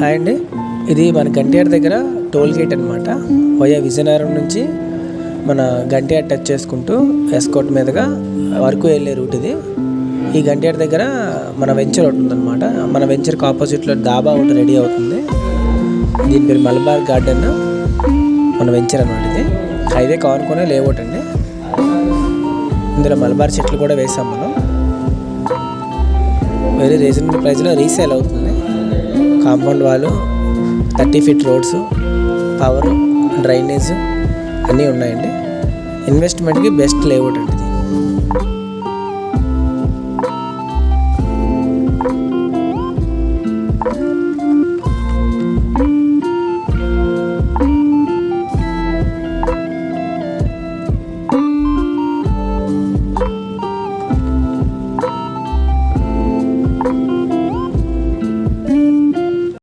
Hi అండి, ఇది మన గంటియాడ దగ్గర టోల్ గేట్ అనమాట. వయా విజయనగరం నుంచి మన గంటియాడ టచ్ చేసుకుంటూ ఎస్కోట్ మీదుగా వరకు వెళ్ళే రూట్ ఇది. ఈ గంటియాడ దగ్గర మన వెంచర్ ఒకటి ఉందన్నమాట. మన వెంచర్కి ఆపోజిట్లో డాబా ఒకటి రెడీ అవుతుంది. దీని పేరు మలబార్ గార్డెన్. మన వెంచర్ అనమాట. ఇది హైవే కానుకొనే లేఅవుట్ అండి. ఇందులో మలబార్ చెట్లు కూడా వేసాం మనం. వెరీ రీజనబుల్ ప్రైస్లో రీసేల్ అవుతుంది. కాంపౌండ్ వాళ్ళు, 30 ఫీట్ రోడ్స్, పవర్, డ్రైనేజ్ అన్నీ ఉన్నాయండి. ఇన్వెస్ట్మెంట్కి బెస్ట్ లేఅవుట్ అండి.